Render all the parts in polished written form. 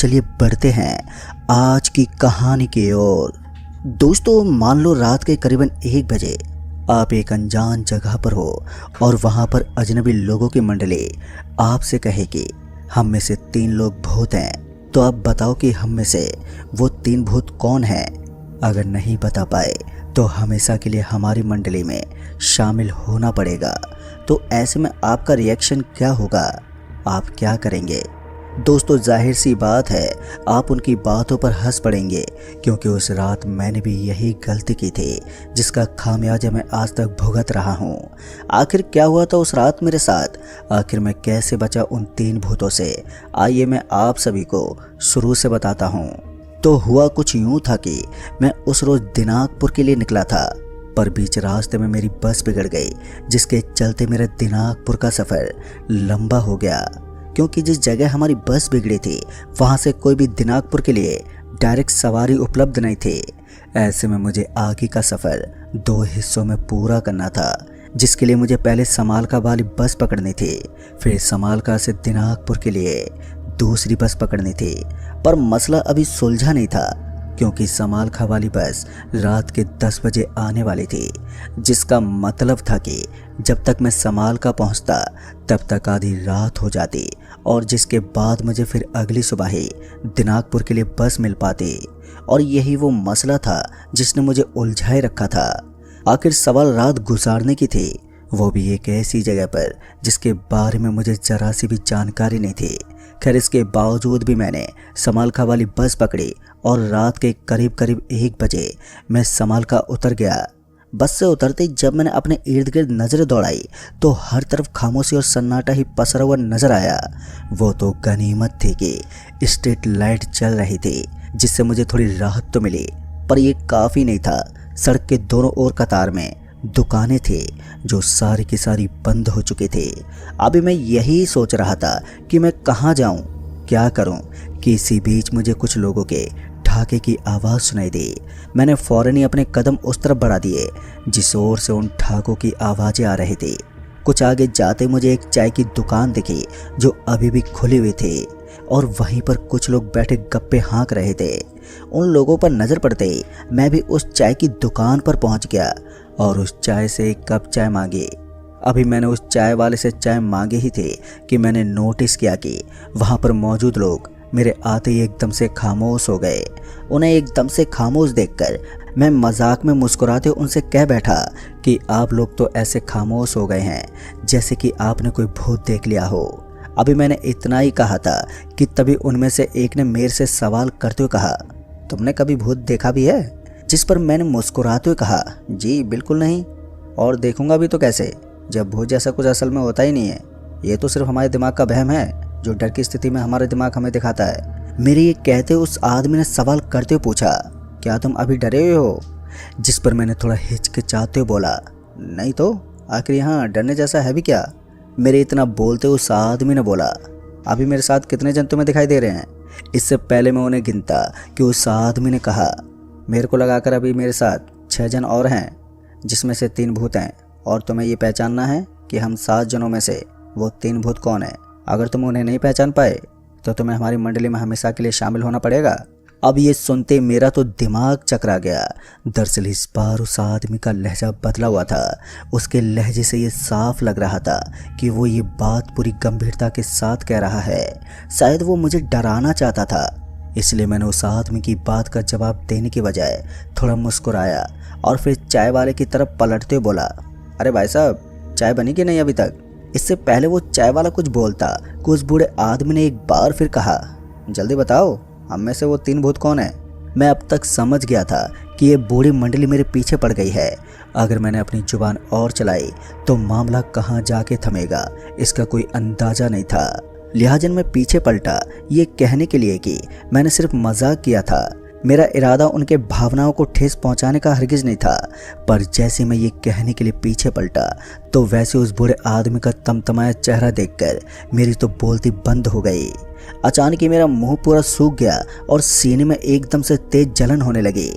चलिए बढ़ते हैं आज की कहानी की ओर। दोस्तों, मान लो रात के करीबन 1 बजे आप एक अनजान जगह पर हो और वहां पर अजनबी लोगों की मंडली आपसे कहे कि हम में से 3 लोग भूत हैं, तो आप बताओ कि हम में से वो 3 भूत कौन हैं। अगर नहीं बता पाए तो हमेशा के लिए हमारी मंडली में शामिल होना पड़ेगा। तो ऐसे में आपका रिएक्शन क्या होगा, आप क्या करेंगे? दोस्तों, जाहिर सी बात है आप उनकी बातों पर हंस पड़ेंगे, क्योंकि उस रात मैंने भी यही गलती की थी जिसका खामियाजा मैं आज तक भुगत रहा हूँ। आखिर क्या हुआ था उस रात मेरे साथ, आखिर मैं कैसे बचा उन 3 भूतों से, आइए मैं आप सभी को शुरू से बताता हूँ। तो हुआ कुछ यूँ था कि मैं उस रोज़ दिनाजपुर के लिए निकला था, पर बीच रास्ते में मेरी बस बिगड़ गई, जिसके चलते मेरा दिनाजपुर का सफ़र लंबा हो गया। क्योंकि जिस जगह हमारी बस बिगड़ी थी वहाँ से कोई भी दिनाजपुर के लिए डायरेक्ट सवारी उपलब्ध नहीं थी। ऐसे में मुझे आगे का सफ़र 2 हिस्सों में पूरा करना था, जिसके लिए मुझे पहले समालखा वाली बस पकड़नी थी, फिर समालखा से दिनाजपुर के लिए दूसरी बस पकड़नी थी। पर मसला अभी सुलझा नहीं था, क्योंकि समालखा वाली बस रात के 10 बजे आने वाली थी, जिसका मतलब था कि जब तक मैं समालखा पहुंचता तब तक आधी रात हो जाती, और जिसके बाद मुझे फिर अगली सुबह ही दिनाजपुर के लिए बस मिल पाती। और यही वो मसला था जिसने मुझे उलझाए रखा था। आखिर सवाल रात गुजारने की थी, वो भी एक ऐसी जगह पर जिसके बारे में मुझे जरा सी भी जानकारी नहीं थी। खैर, इसके बावजूद भी मैंने समालखा वाली बस पकड़ी और रात के करीब 1 बजे मैं समालखा उतर गया। बस से उतरते ही जब मैंने अपने इर्द गिर्द नज़रें दौड़ाई तो हर तरफ खामोशी और सन्नाटा ही पसरा हुआ नजर आया। वो तो गनीमत थी कि स्ट्रीट लाइट चल रही थी, जिससे मुझे थोड़ी राहत तो मिली, पर यह काफ़ी नहीं था। सड़क के दोनों ओर कतार में दुकानें थी जो सारी की सारी बंद हो चुकी थी। अभी मैं यही सोच रहा था कि मैं कहाँ जाऊँ, क्या करूँ, कि इसी बीच मुझे कुछ लोगों के ठहाके की आवाज़ सुनाई दी। मैंने फौरन ही अपने कदम उस तरफ बढ़ा दिए जिस ओर से उन ठहाकों की आवाज़ें आ रही थी। कुछ आगे जाते मुझे एक चाय की दुकान दिखी जो अभी भी खुली हुई थी, और वहीं पर कुछ लोग बैठे गप्पे हाँक रहे थे। उन लोगों पर नज़र पड़ते ही मैं भी उस चाय की दुकान पर पहुंच गया और उस चाय से एक कप चाय मांगी। अभी मैंने उस चाय वाले से चाय मांगी ही थी कि मैंने नोटिस किया कि वहाँ पर मौजूद लोग मेरे आते ही एकदम से खामोश हो गए। उन्हें एकदम से खामोश देखकर मैं मजाक में मुस्कुराते उनसे कह बैठा कि आप लोग तो ऐसे खामोश हो गए हैं जैसे कि आपने कोई भूत देख लिया हो। अभी मैंने इतना ही कहा था कि तभी उनमें से एक ने मेरे से सवाल करते हुए कहा, तुमने कभी भूत देखा भी है? जिस पर मैंने मुस्कुराते हुए कहा, जी बिल्कुल नहीं, और देखूंगा भी तो कैसे, जब भूत जैसा कुछ असल में होता ही नहीं है। ये तो सिर्फ हमारे दिमाग का वहम है जो डर की स्थिति में हमारा दिमाग हमें दिखाता है। मेरे ये कहते उस आदमी ने सवाल करते हुए पूछा, क्या तुम अभी डरे हुए हो? जिस पर मैंने थोड़ा हिचकिचाते हुए बोला, नहीं तो, आखिर यहाँ डरने जैसा है भी क्या? मेरे इतना बोलते उस आदमी ने बोला, अभी मेरे साथ कितने जन तुम्हें दिखाई दे रहे हैं? इससे पहले मैं उन्हें गिनता कि उस आदमी ने कहा, मेरे को लगाकर अभी मेरे साथ 6 जन और हैं, जिसमें से 3 भूत हैं, और तुम्हें ये पहचानना है कि हम 7 जनों में से वो 3 भूत कौन हैं। अगर तुम उन्हें नहीं पहचान पाए तो तुम्हें हमारी मंडली में हमेशा के लिए शामिल होना पड़ेगा। अब ये सुनते मेरा तो दिमाग चकरा गया। दरअसल इस बार उस आदमी का लहजा बदला हुआ था। उसके लहजे से ये साफ लग रहा था कि वो ये बात पूरी गंभीरता के साथ कह रहा है। शायद वो मुझे डराना चाहता था, इसलिए मैंने उस आदमी की बात का जवाब देने के बजाय थोड़ा मुस्कुराया और फिर चाय वाले की तरफ पलटते हुए बोला, अरे भाई साहब, चाय बनी कि नहीं अभी तक? इससे पहले वो चाय वाला कुछ बोलता कि उस बूढ़े आदमी ने एक बार फिर कहा, जल्दी बताओ, हम में से वो 3 भूत कौन है? मैं अब तक समझ गया था कि ये बूढ़ी मंडली मेरे पीछे पड़ गई है। अगर मैंने अपनी जुबान और चलाई तो मामला कहाँ जाके थमेगा, इसका कोई अंदाजा नहीं था। लिहाजा मैं पीछे पलटा ये कहने के लिए कि मैंने सिर्फ मजाक किया था। मेरा इरादा उनके भावनाओं को ठेस पहुंचाने का हरगिज नहीं था। पर जैसे मैं ये कहने के लिए पीछे पलटा तो वैसे उस बूढ़े आदमी का तमतमाया चेहरा देखकर मेरी तो बोलती बंद हो गई। अचानक ही मेरा मुंह पूरा सूख गया और सीने में एकदम से तेज जलन होने लगी।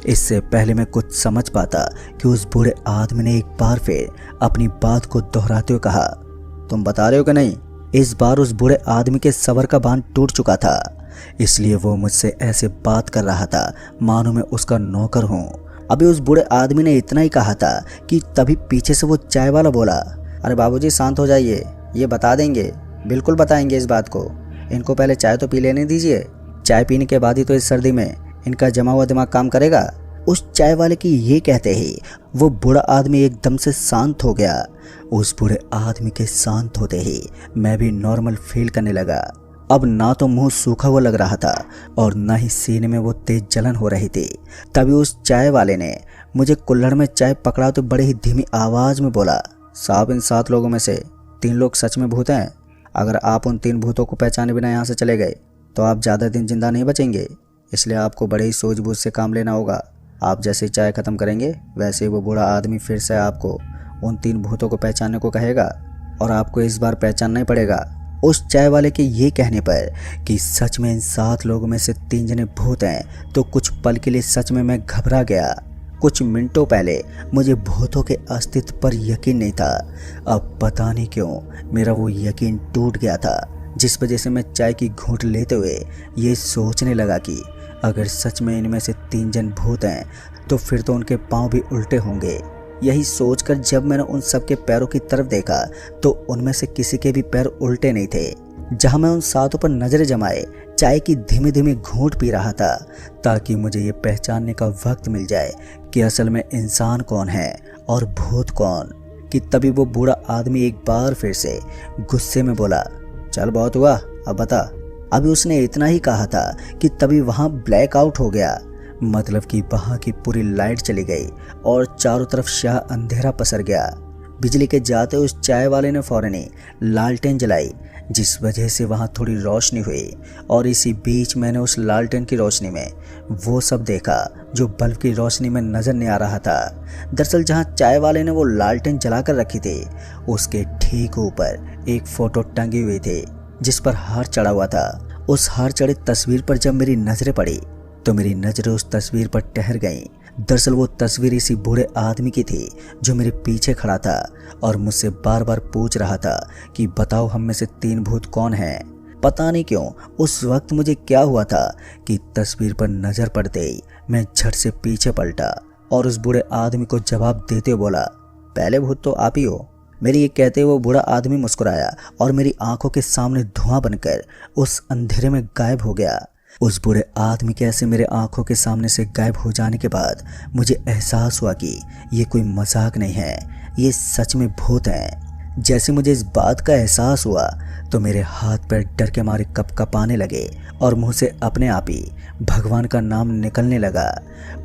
इससे पहले मैं कुछ समझ पाता कि उस बूढ़े आदमी ने एक बार फिर अपनी बात को दोहराते हुए कहा, तुम बता रहे हो कि नहीं? इस बार उस बूढ़े आदमी के सबर का बांध टूट चुका था। इसलिए वो मुझसे ऐसे बात कर रहा था मानो मैं उसका नौकर हूँ। अभी उस बूढ़े आदमी ने इतना ही कहा था कि तभी पीछे से वो चाय वाला बोला, अरे बाबूजी शांत हो जाइए, ये बता देंगे, बिल्कुल बताएंगे इस बात को। इनको पहले चाय तो पी लेने दीजिए, चाय पीने के बाद ही तो इस सर्दी में इनका जमा हुआ दिमाग काम करेगा। उस चाय वाले की ये कहते ही वो बूढ़ा आदमी एकदम से शांत हो गया। उस बूढ़े आदमी के शांत होते ही मैं भी नॉर्मल फील करने लगा। अब ना तो मुंह सूखा हुआ लग रहा था और ना ही सीने में वो तेज जलन हो रही थी। तभी उस चाय वाले ने मुझे कुल्हड़ में चाय पकड़ा तो बड़े ही धीमी आवाज में बोला, साहब इन 7 लोगों में से 3 लोग सच में भूत हैं। अगर आप उन 3 भूतों को पहचाने बिना यहाँ से चले गए तो आप ज़्यादा दिन जिंदा नहीं बचेंगे, इसलिए आपको बड़े ही सूझबूझ से काम लेना होगा। आप जैसे चाय ख़त्म करेंगे वैसे ही वो बूढ़ा आदमी फिर से आपको उन 3 भूतों को पहचानने को कहेगा और आपको इस बार पहचानना ही पड़ेगा। उस चाय वाले के ये कहने पर कि सच में इन 7 लोगों में से 3 जने भूत हैं तो कुछ पल के लिए सच में मैं घबरा गया। कुछ मिनटों पहले मुझे भूतों के अस्तित्व पर यकीन नहीं था, अब पता नहीं क्यों मेरा वो यकीन टूट गया था, जिस वजह से मैं चाय की घूंट लेते हुए ये सोचने लगा कि अगर सच में इनमें से 3 जन भूत हैं तो फिर तो उनके पाँव भी उल्टे होंगे। यही सोचकर जब मैंने उन सब के पैरों की तरफ देखा तो उनमें से किसी के भी पैर उल्टे नहीं थे। जहां मैं उन 7 पर नजरें जमाए चाय की धीमी धीमी घूंट पी रहा था ताकि मुझे ये पहचानने का वक्त मिल जाए कि असल में इंसान कौन है और भूत कौन, कि तभी वो बूढ़ा आदमी एक बार फिर से गुस्से में बोला, चल बहुत हुआ, अब बता। अभी उसने इतना ही कहा था कि तभी वहां ब्लैक आउट हो गया, मतलब कि वहां की पूरी लाइट चली गई और चारों तरफ शाह अंधेरा पसर गया। बिजली के जाते उस चाय वाले ने फौरन ही लालटेन जलाई, जिस वजह से वहां थोड़ी रोशनी हुई और इसी बीच मैंने उस लालटेन की रोशनी में वो सब देखा जो बल्ब की रोशनी में नजर नहीं आ रहा था। दरअसल जहां चाय वाले ने वो लालटेन जलाकर रखी थी उसके ठीक ऊपर एक फोटो टंगी हुई थी जिस पर हार चढ़ा हुआ था। उस हार चढ़ी तस्वीर पर जब मेरी नजरें पड़ी तो मेरी नजरें उस तस्वीर पर ठहर गईं। दरअसल वो तस्वीर इसी बूढ़े आदमी की थी जो मेरे पीछे खड़ा था और मुझसे बार बार पूछ रहा था कि बताओ हम में से 3 भूत कौन हैं। पता नहीं क्यों उस वक्त मुझे क्या हुआ था कि तस्वीर पर नजर पड़ते ही मैं झट से पीछे पलटा और उस बूढ़े आदमी को जवाब देते हुए बोला, पहले भूत तो आप ही हो। मेरी ये कहते हुए वो बूढ़ा आदमी मुस्कुराया और मेरी आंखों के सामने धुआं बनकर उस अंधेरे में गायब हो गया। उस बूढ़े आदमी के ऐसे मेरे आंखों के सामने से गायब हो जाने के बाद मुझे एहसास हुआ कि ये कोई मजाक नहीं है, ये सच में भूत हैं। जैसे मुझे इस बात का एहसास हुआ तो मेरे हाथ पैर डर के मारे कपकपाने लगे और मुंह से अपने आप ही भगवान का नाम निकलने लगा।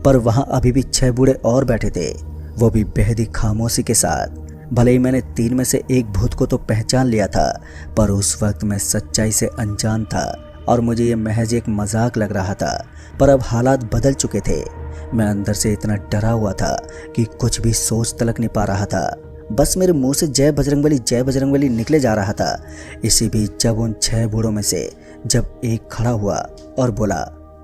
पर वहां अभी भी 6 बूढ़े और बैठे थे, वो भी बेहद ही खामोशी के साथ। भले ही मैंने 3 में से एक भूत को तो पहचान लिया था पर उस वक्त मैं सच्चाई से अनजान था और मुझे ये महज एक मजाक लग रहा था। पर अब हालात बदल चुके थे। मैं अंदर से इतना डरा हुआ था कि कुछ भी सोच तलक नहीं पा रहा था। बस मेरे मुंह से जय बजरंगबली निकले जा रहा था। इसी बीच जब उन 6 बूढ़ों में से जब एक खड़ा हुआ और बोला,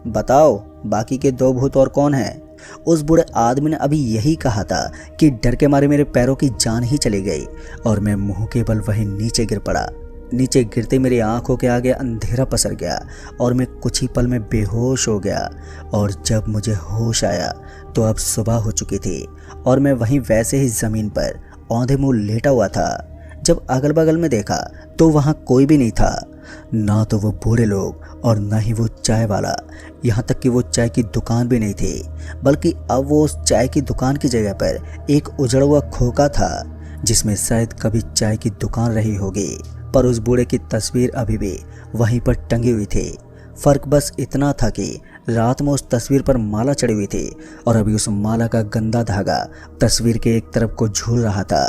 बताओ बाकी के 2 भूत और कौन हैं। उस बूढ़े आदमी ने अभी यही कहा था कि डर के मारे मेरे पैरों की जान ही चली गई और मैं मुंह के बल वहीं नीचे गिर पड़ा। नीचे गिरते मेरी आंखों के आगे अंधेरा पसर गया और मैं कुछ ही पल में बेहोश हो गया। और जब मुझे होश आया तो अब सुबह हो चुकी थी और मैं वहीं वैसे ही जमीन पर औंधे मुंह लेटा हुआ था। जब अगल बगल में देखा तो वहां कोई भी नहीं था, ना तो वो बूढ़े लोग और ना ही वो चाय वाला। यहाँ तक कि वो चाय की दुकान भी नहीं थी, बल्कि अब वो उस चाय की दुकान की जगह पर एक उजड़ा हुआ खोखा था जिसमें शायद कभी चाय की दुकान रही होगी। पर उस बूढ़े की तस्वीर अभी भी वहीं पर टंगी हुई थी। फर्क बस इतना था कि रात में उस तस्वीर पर माला चढ़ी हुई थी और अभी उस माला का गंदा धागा तस्वीर के एक तरफ को झूल रहा था।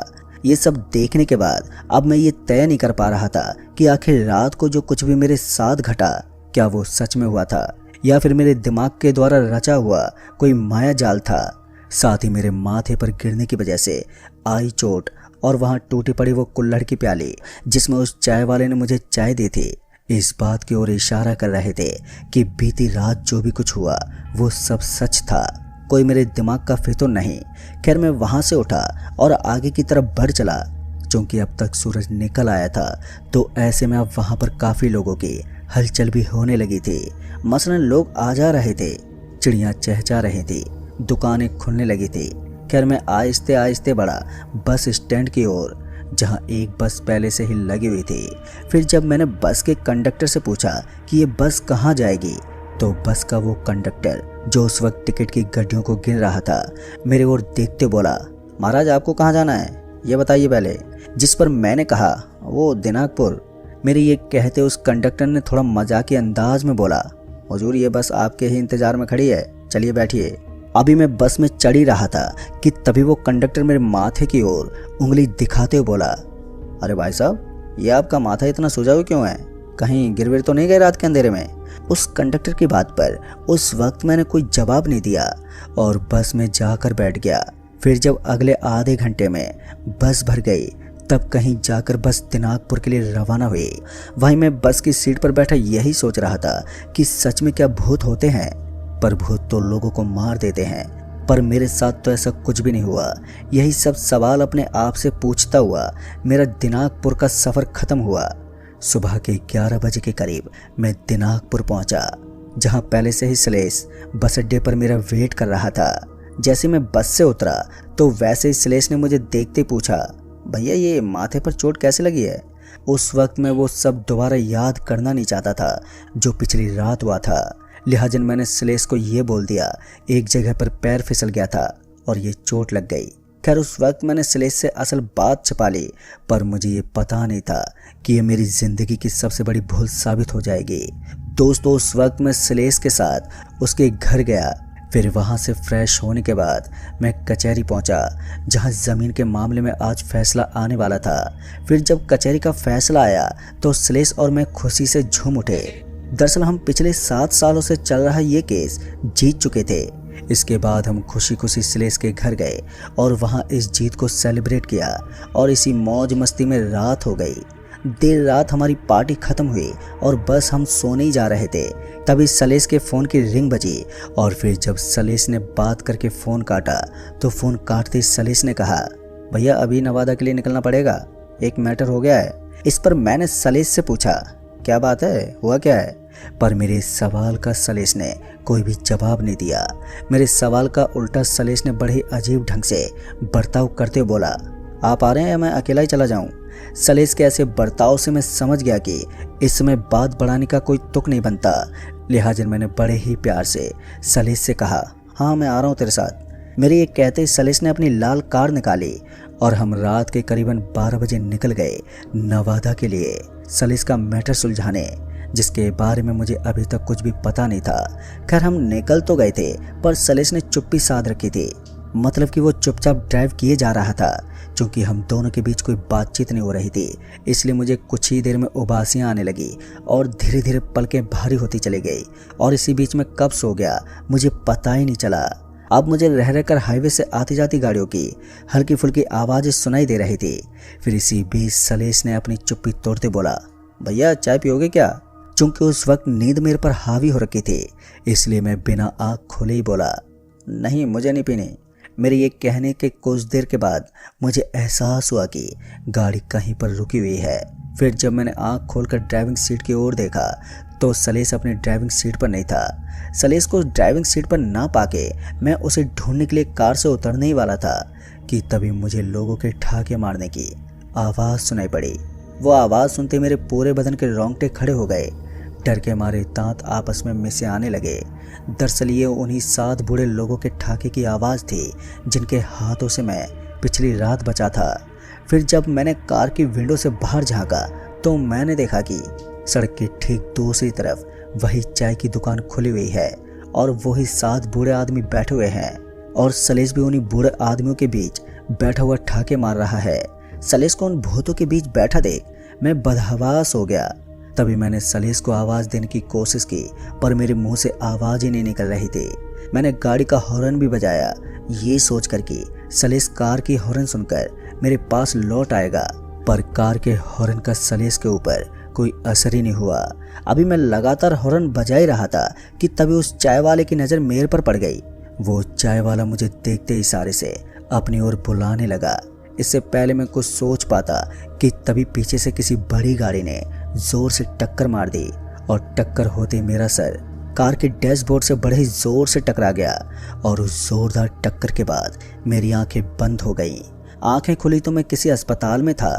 ये सब देखने के बाद अब मैं ये तय नहीं कर पा रहा था कि आखिर रात को जो कुछ भी मेरे साथ घटा क्या वो सच में हुआ था या फिर मेरे दिमाग के द्वारा रचा हुआ कोई माया जाल था। साथ ही मेरे माथे पर गिरने की वजह से आई चोट और वहां टूटी पड़ी वो कुल्हड़ की प्याली जिसमें उस चाय वाले ने मुझे चाय दी थी इस बात की ओर इशारा कर रहे थे कि बीती रात जो भी कुछ हुआ वो सब सच था, कोई मेरे दिमाग का फितूर नहीं। खैर मैं वहां से उठा और आगे की तरफ बढ़ चला। चूंकि अब तक सूरज निकल आया था तो ऐसे में अब वहां पर काफ़ी लोगों की हलचल भी होने लगी थी। मसलन लोग आ जा रहे थे, चिड़ियाँ चहचहा रही थी, दुकानें खुलने लगी थी। खैर मैं आहिस्ते आहिस्ते बढ़ा बस स्टैंड की ओर, जहाँ एक बस पहले से ही लगी हुई थी। फिर जब मैंने बस के कंडक्टर से पूछा कि ये बस कहाँ जाएगी, तो बस का वो कंडक्टर जो उस वक्त टिकट की गड्डियों को गिन रहा था, मेरे ओर देखते बोला, महाराज आपको कहाँ जाना है ये बताइए पहले। जिस पर मैंने कहा, वो दिनाजपुर। मेरे ये कहते उस कंडक्टर ने थोड़ा मजाकी अंदाज में बोला, हुजूर ये बस आपके ही इंतजार में खड़ी है, चलिए बैठिए। अभी मैं बस में चढ़ ही रहा था कि तभी वो कंडक्टर मेरे माथे की ओर उंगली दिखाते हुए बोला, अरे भाई साहब ये आपका माथा इतना सूजा हुआ क्यों है, कहीं गिर तो नहीं गए रात के अंधेरे में। उस कंडक्टर की बात पर उस वक्त मैंने कोई जवाब नहीं दिया और बस में जाकर बैठ गया। फिर जब अगले आधे घंटे में बस भर गई, तब कहीं जाकर बस दिनाजपुर के लिए रवाना हुई। वहीं मैं बस की सीट पर बैठा यही सोच रहा था कि सच में क्या भूत होते हैं, पर भूत तो लोगों को मार देते हैं, पर मेरे साथ तो ऐसा कुछ भी नहीं हुआ। यही सब सवाल अपने आप से पूछता हुआ मेरा दिनाजपुर का सफ़र ख़त्म हुआ। सुबह के 11 बजे के करीब मैं दिनाजपुर पहुंचा, जहां पहले से ही सलेश बस अड्डे पर मेरा वेट कर रहा था। जैसे मैं बस से उतरा तो वैसे ही सलेश ने मुझे देखते पूछा, भैया ये माथे पर चोट कैसे लगी है। उस वक्त मैं वो सब दोबारा याद करना नहीं चाहता था जो पिछली रात हुआ था, लिहाजन मैंने सलेश को ये बोल दिया, एक जगह पर पैर फिसल गया था और ये चोट लग गई। खैर उस वक्त मैंने सलेश से असल बात छिपा ली, पर मुझे ये पता नहीं था कि ये मेरी ज़िंदगी की सबसे बड़ी भूल साबित हो जाएगी। दोस्तों उस वक्त मैं सलेश के साथ उसके घर गया। फिर वहाँ से फ्रेश होने के बाद मैं कचहरी पहुँचा, जहाँ ज़मीन के मामले में आज फैसला आने वाला था। फिर जब कचहरी का फैसला आया तो सलेश और मैं खुशी से झूम उठे। दरअसल हम पिछले 7 सालों से चल रहा ये केस जीत चुके थे। इसके बाद हम खुशी खुशी सलेश के घर गए और वहाँ इस जीत को सेलिब्रेट किया और इसी मौज मस्ती में रात हो गई। देर रात हमारी पार्टी खत्म हुई और बस हम सोने ही जा रहे थे, तभी सलेश के फ़ोन की रिंग बजी और फिर जब सलेश ने बात करके फ़ोन काटा तो फ़ोन काटते ही सलेश ने कहा, भैया अभी नवादा के लिए निकलना पड़ेगा, एक मैटर हो गया है। इस पर मैंने सलेश से पूछा, क्या बात है, हुआ क्या है। पर मेरे सवाल का सलेश ने कोई भी जवाब नहीं दिया। मेरे सवाल का उल्टा सलेश ने बड़े अजीब ढंग से बर्ताव करते बोला, आप आ रहे हैं या मैं अकेला ही चला जाऊं। सलेश के ऐसे बर्ताव से मैं समझ गया कि इस समय बात बढ़ाने का कोई तुक नहीं बनता, लिहाजा मैंने बड़े ही प्यार से सलेश से कहा, हाँ मैं आ रहा हूँ तेरे साथ। मेरे ये कहते ही सलेश ने अपनी लाल कार निकाली और हम रात के करीबन 12 बजे निकल गए नवादा के लिए सलेश का मैटर सुलझाने, जिसके बारे में मुझे अभी तक कुछ भी पता नहीं था। खैर हम निकल तो गए थे, पर सलेश ने चुप्पी साध रखी थी, मतलब कि वो चुपचाप ड्राइव किए जा रहा था। चूँकि हम दोनों के बीच कोई बातचीत नहीं हो रही थी, इसलिए मुझे कुछ ही देर में उबासियाँ आने लगी और धीरे धीरे पलकें भारी होती चली गई और इसी बीच में कब सो गया मुझे पता ही नहीं चला। अब मुझे रह रहकर हाईवे से आती जाती गाड़ियों की हल्की फुल्की आवाज़ें सुनाई दे रही थी। फिर इसी बीच सलेश ने अपनी चुप्पी तोड़ते बोला, भैया चाय पियोगे क्या। चूँकि उस वक्त नींद मेरे पर हावी हो रखी थी, इसलिए मैं बिना आँख खोले ही बोला, नहीं मुझे नहीं पीनी। मेरे ये कहने के कुछ देर के बाद मुझे एहसास हुआ कि गाड़ी कहीं पर रुकी हुई है। फिर जब मैंने आंख खोलकर ड्राइविंग सीट की ओर देखा तो सलेश अपनी ड्राइविंग सीट पर नहीं था। सलेश को ड्राइविंग सीट पर ना पाके मैं उसे ढूंढने के लिए कार से उतरने ही वाला था कि तभी मुझे लोगों के ठहाके मारने की आवाज़ सुनाई पड़ी। वो आवाज़ सुनते मेरे पूरे बदन के रोंगटे खड़े हो गए। डर के मारे दांत आपस में मिसे आने लगे। दरअसल ये उन्हीं 7 बूढ़े लोगों के ठाके की आवाज़ थी जिनके हाथों से मैं पिछली रात बचा था। फिर जब मैंने कार की विंडो से बाहर झांका तो मैंने देखा कि सड़क के ठीक दूसरी तरफ वही चाय की दुकान खुली हुई है और वही 7 बूढ़े आदमी बैठे हुए हैं और सलेश भी उन्हीं बूढ़े आदमियों के बीच बैठा हुआ ठाके मार रहा है। सलेश को उन भूतों के बीच बैठा देख मैं बदहवास हो गया। तभी मैंने सलेश को आवाज़ देने की कोशिश की, पर मेरे मुंह से आवाज़ ही नहीं निकल रही थी। मैंने गाड़ी का हॉर्न भी बजाया, ये सोचकर कि सलेश कार की हॉर्न सुनकर मेरे पास लौट आएगा, पर कार के हॉर्न का सलेश के ऊपर कोई असर ही नहीं हुआ। अभी मैं लगातार हॉर्न बजा ही रहा था कि तभी उस चाय वाले की नज़र मेरे पर पड़ गई। वो चाय वाला मुझे देखते इशारे से अपनी ओर बुलाने लगा। इससे पहले मैं कुछ सोच पाता कि तभी पीछे से किसी बड़ी गाड़ी ने जोर से टक्कर मार दी और टक्कर होते मेरा सर कार के डैशबोर्ड से बड़े ही जोर से टकरा गया और उस जोरदार टक्कर के बाद मेरी आंखें बंद हो गईं। आंखें खुली तो मैं किसी अस्पताल में था।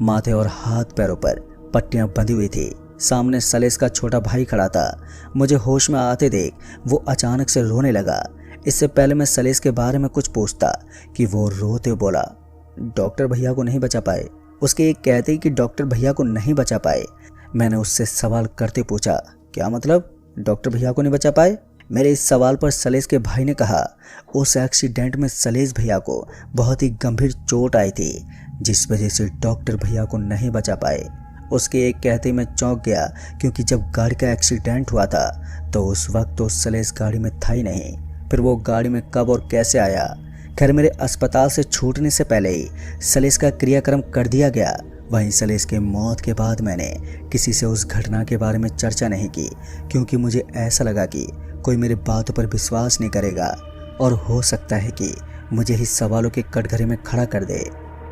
माथे और हाथ पैरों पर पट्टियां बंधी हुई थी। सामने सलेस का छोटा भाई खड़ा था। मुझे होश में आते देख वो अचानक से रोने लगा। इससे पहले मैं सलेस के बारे में कुछ पूछता कि वो रोते बोला, डॉक्टर भैया को नहीं बचा पाए। उसके एक कहते ही कि डॉक्टर भैया को नहीं बचा पाए। मैंने उससे सवाल करते पूछा, क्या मतलब डॉक्टर भैया को नहीं बचा पाए? मेरे इस सवाल पर सलेस के भाई ने कहा, उस एक्सीडेंट में सलेस भैया को बहुत ही गंभीर चोट आई थी, जिस वजह से डॉक्टर भैया को नहीं बचा पाए। उसके एक कहते ही मैं चौंक गया, क्योंकि जब गाड़ी का एक्सीडेंट हुआ था तो उस वक्त तो सलेस गाड़ी में था ही नहीं। फिर वो गाड़ी में कब और कैसे आया? खैर, मेरे अस्पताल से छूटने से पहले ही सलेस का क्रियाक्रम कर दिया गया। वहीं सलेस के मौत के बाद मैंने किसी से उस घटना के बारे में चर्चा नहीं की, क्योंकि मुझे ऐसा लगा कि कोई मेरी बातों पर विश्वास नहीं करेगा और हो सकता है कि मुझे ही सवालों के कटघरे में खड़ा कर दे।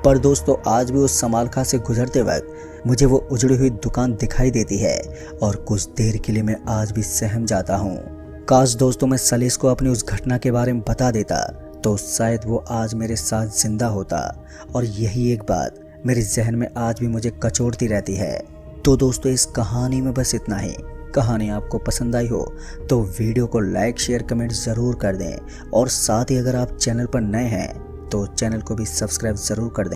पर दोस्तों, आज भी उस समालखा से गुजरते वक्त मुझे वो उजड़ी हुई दुकान दिखाई देती है और कुछ देर के लिए मैं आज भी सहम जाता हूँ। काश दोस्तों मैं सलेस को अपनी उस घटना के बारे में बता देता तो शायद वो आज मेरे साथ जिंदा होता, और यही एक बात मेरे जहन में आज भी मुझे कचोटती रहती है। तो दोस्तों, इस कहानी में बस इतना ही। कहानी आपको पसंद आई हो तो वीडियो को लाइक शेयर कमेंट ज़रूर कर दें, और साथ ही अगर आप चैनल पर नए हैं तो चैनल को भी सब्सक्राइब ज़रूर कर दें।